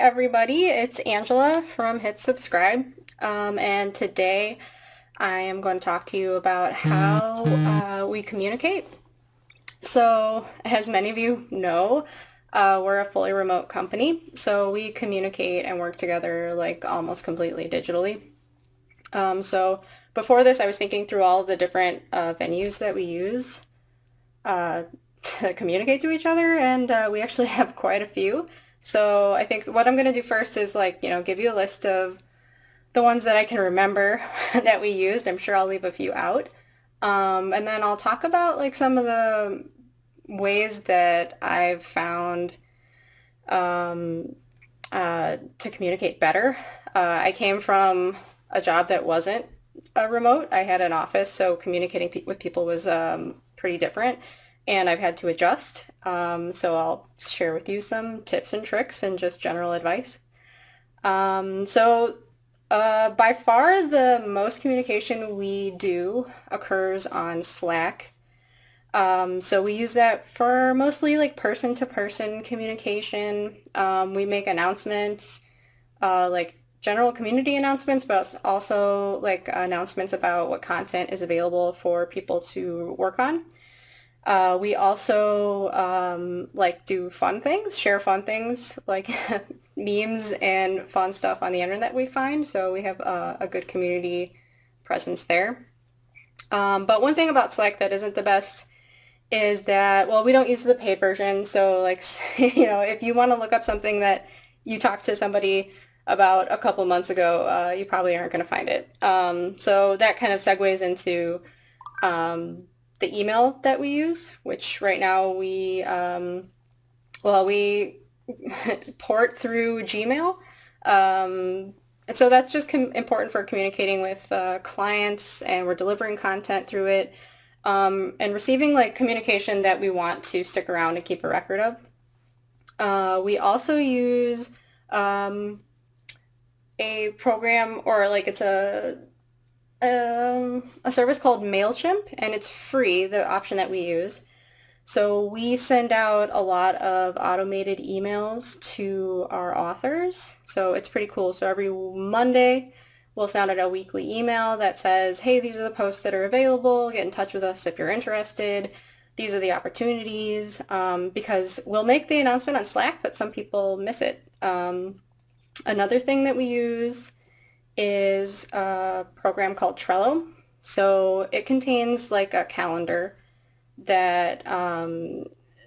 everybody, it's Angela from Hit Subscribe, and today I am going to talk to you about how we communicate. So, as many of you know, we're a fully remote company, so we communicate and work together like almost completely digitally. So before this, I was thinking through all the different venues that we use uh, to communicate to each other, and we actually have quite a few. So I think what I'm going to do first is give you a list of the ones that I can remember that we used. I'm sure I'll leave a few out. And then I'll talk about like some of the ways that I've found um, to communicate better. I came from a job that wasn't remote. I had an office, so communicating with people was pretty different, and I've had to adjust. So I'll share with you some tips and tricks and just general advice. By far, the most communication we do occurs on Slack. So we use that for mostly like person-to-person communication. We make announcements, like general community announcements, but also like announcements about what content is available for people to work on. We also like do fun things, share fun things like memes and fun stuff on the internet we find. So we have a good community presence there. But one thing about Slack that isn't the best is that, well, we don't use the paid version. So like, if you want to look up something that you talked to somebody about a couple months ago, you probably aren't going to find it. So that kind of segues into the email that we use, which right now we port through Gmail. And so that's just important for communicating with clients, and we're delivering content through it, and receiving like communication that we want to stick around and keep a record of. We also use a program, or like it's a service called MailChimp, and it's free, the option that we use. So we send out a lot of automated emails to our authors. So it's pretty cool. So every Monday, we'll send out a weekly email that says, hey, these are the posts that are available. Get in touch with us if you're interested. These are the opportunities, because we'll make the announcement on Slack, but some people miss it. Another thing that we use is a program called Trello. So it contains like a calendar that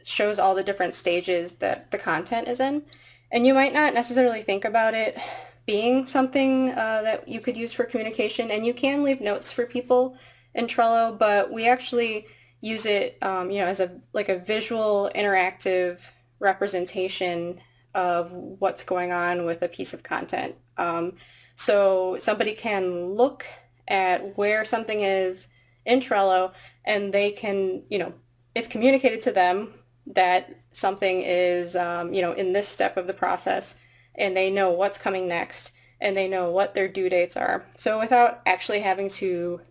shows all the different stages that the content is in. And you might not necessarily think about it being something that you could use for communication, and you can leave notes for people in Trello, but we actually use it as a visual interactive representation of what's going on with a piece of content. So somebody can look at where something is in Trello, and they can, it's communicated to them that something is, in this step of the process, and they know what's coming next, and they know what their due dates are. So without actually having to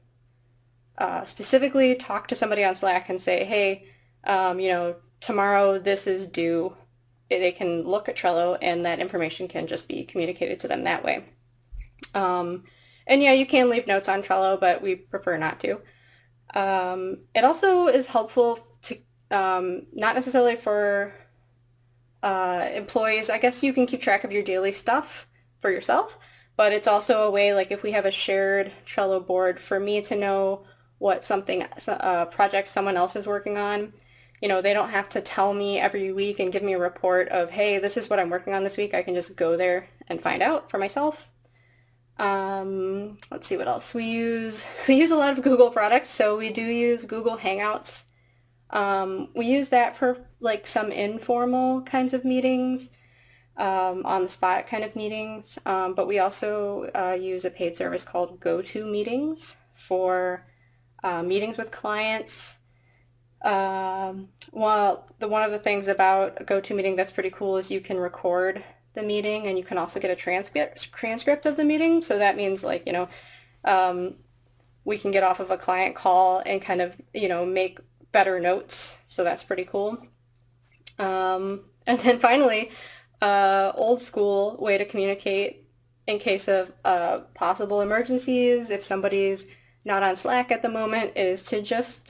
specifically talk to somebody on Slack and say, hey, tomorrow this is due, they can look at Trello, and that information can just be communicated to them that way. And yeah, you can leave notes on Trello, but we prefer not to. It also is helpful to, not necessarily for employees. I guess you can keep track of your daily stuff for yourself, but it's also a way, like if we have a shared Trello board, for me to know what project someone else is working on. They don't have to tell me every week and give me a report of, hey, this is what I'm working on this week. I can just go there and find out for myself. Let's see what else. We use a lot of Google products, so we do use Google Hangouts. We use that for like some informal kinds of meetings, on the spot kind of meetings, but we also use a paid service called GoToMeetings for meetings with clients. One of the things about a GoToMeeting that's pretty cool is you can record the meeting, and you can also get a transcript of the meeting. So that means like, we can get off of a client call and kind of, make better notes. So that's pretty cool. And then finally, old school way to communicate in case of possible emergencies, if somebody's not on Slack at the moment, is to just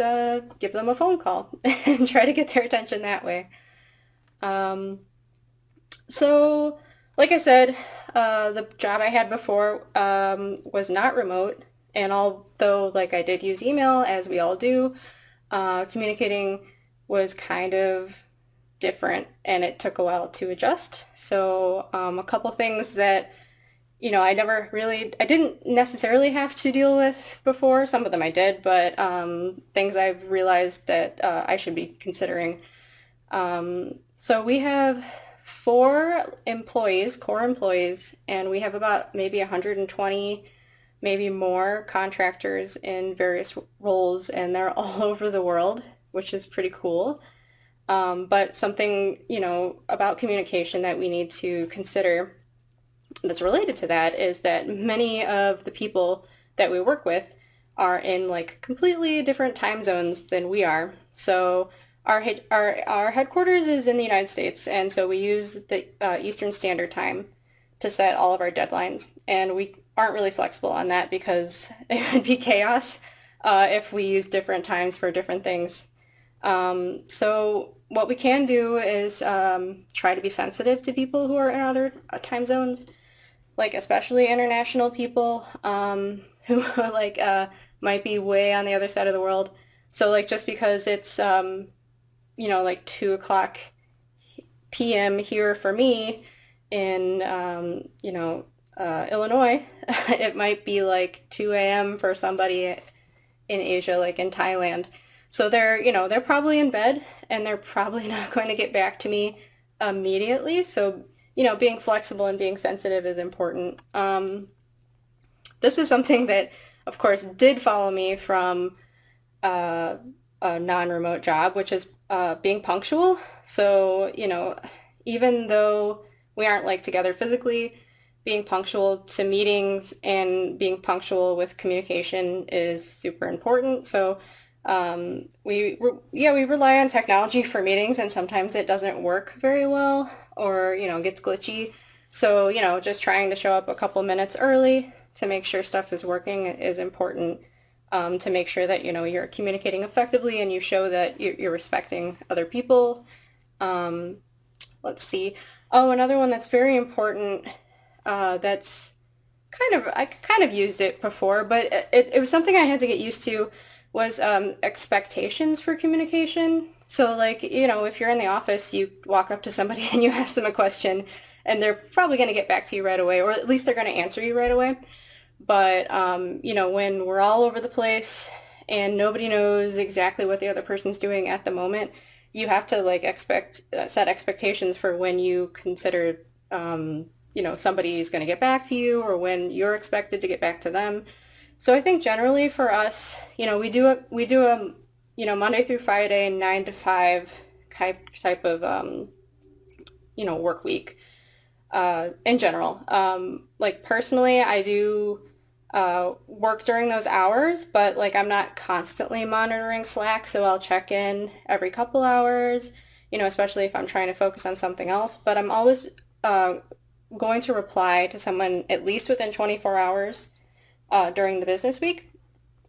give them a phone call and try to get their attention that way. Um, so, like I said, the job I had before was not remote, and although like I did use email, as we all do, communicating was kind of different, and it took a while to adjust. So, a couple things that I didn't necessarily have to deal with before. Some of them I did, but things I've realized that I should be considering. So we have 4 employees, core employees, and we have about maybe 120, maybe more contractors in various roles, and they're all over the world, which is pretty cool. But something, about communication that we need to consider that's related to that is that many of the people that we work with are in like completely different time zones than we are. So our headquarters is in the United States, and so we use the Eastern Standard Time to set all of our deadlines. And we aren't really flexible on that because it would be chaos if we use different times for different things. So what we can do is try to be sensitive to people who are in other time zones, like especially international people who like might be way on the other side of the world. So like just because it's like 2 o'clock p.m. here for me in Illinois, it might be like 2 a.m. for somebody in Asia, like in Thailand. So they're probably in bed and they're probably not going to get back to me immediately. So being flexible and being sensitive is important. This is something that, of course, did follow me from a non-remote job, which is being punctual. So, even though we aren't like together physically, being punctual to meetings and being punctual with communication is super important. So, we rely on technology for meetings, and sometimes it doesn't work very well or, gets glitchy. So, just trying to show up a couple minutes early to make sure stuff is working is important, to make sure that, you're communicating effectively and you show that you're respecting other people. Let's see. Oh, another one that's very important, that's I kind of used it before, but it was something I had to get used to, was expectations for communication. So like, if you're in the office, you walk up to somebody and you ask them a question, and they're probably going to get back to you right away, or at least they're going to answer you right away. But, when we're all over the place and nobody knows exactly what the other person's doing at the moment, you have to like set expectations for when you consider, somebody's going to get back to you, or when you're expected to get back to them. So I think generally for us, we do a Monday through Friday 9 to 5 type of work week in general. Like personally, I do work during those hours, but like I'm not constantly monitoring Slack, so I'll check in every couple hours, especially if I'm trying to focus on something else. But I'm always going to reply to someone at least within 24 hours during the business week.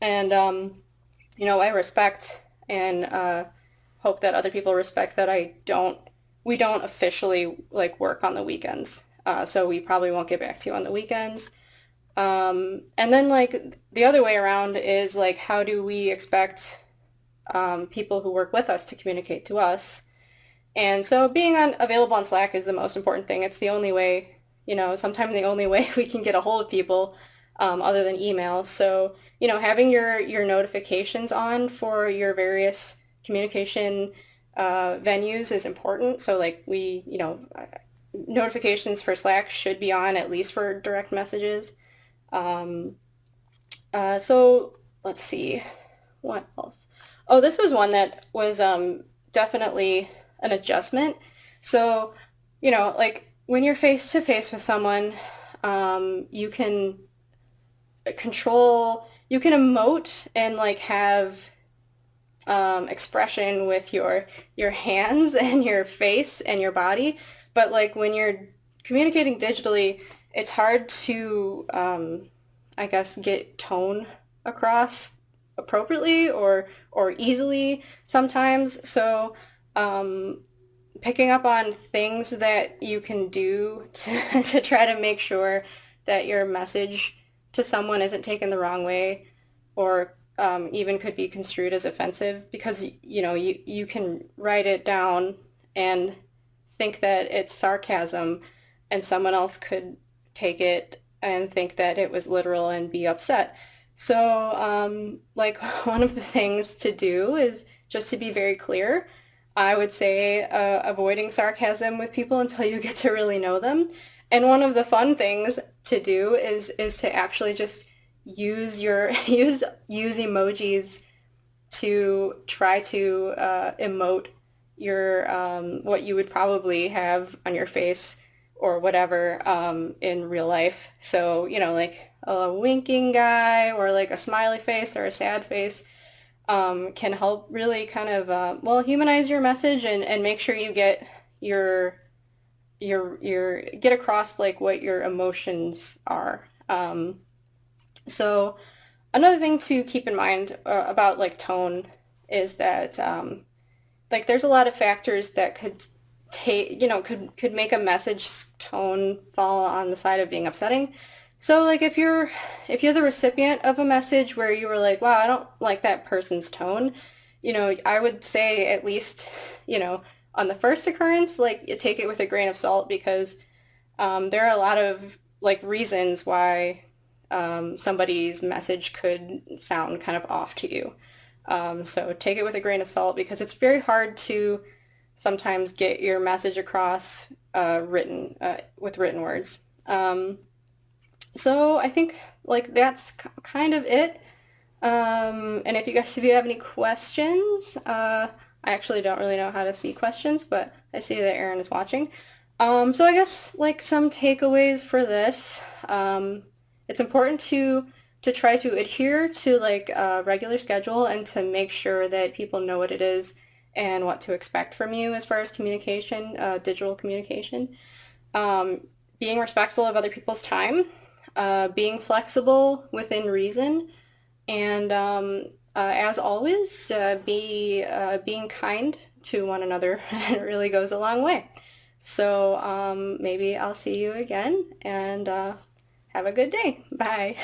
And, I respect and hope that other people respect that we don't officially like work on the weekends. So we probably won't get back to you on the weekends. And then like the other way around is like, how do we expect people who work with us to communicate to us? And so being available on Slack is the most important thing. It's the only way, sometimes the only way we can get a hold of people, other than email. So, having your notifications on for your various communication venues is important. So like notifications for Slack should be on at least for direct messages. So let's see, what else? Oh, this was one that was definitely an adjustment. So, like when you're face to face with someone, you can you can emote and like have expression with your hands and your face and your body, But like when you're communicating digitally, it's hard to, I guess, get tone across appropriately or easily sometimes. So, um, picking up on things that you can do to try to make sure that your message to someone isn't taken the wrong way or even could be construed as offensive because you can write it down and think that it's sarcasm and someone else could take it and think that it was literal and be upset. So, like one of the things to do is just to be very clear. I would say avoiding sarcasm with people until you get to really know them. And one of the fun things to do is to actually just use your use emojis to try to emote your what you would probably have on your face or whatever in real life. So, like a winking guy or like a smiley face or a sad face can help really kind of humanize your message and make sure you get get across like what your emotions are. So another thing to keep in mind about like tone is that like there's a lot of factors that could take could make a message tone fall on the side of being upsetting. So like if you're the recipient of a message where you were like, wow, I don't like that person's tone, I would say at least, on the first occurrence, like you take it with a grain of salt because there are a lot of like reasons why somebody's message could sound kind of off to you. So take it with a grain of salt because it's very hard to sometimes get your message across written with written words. So I think like that's kind of it. And if you have any questions, I actually don't really know how to see questions, but I see that Erin is watching. So I guess like some takeaways for this. It's important to try to adhere to like a regular schedule and to make sure that people know what it is and what to expect from you as far as communication, digital communication. Being respectful of other people's time, being flexible within reason, and as always, being kind to one another. It really goes a long way. So maybe I'll see you again and have a good day. Bye.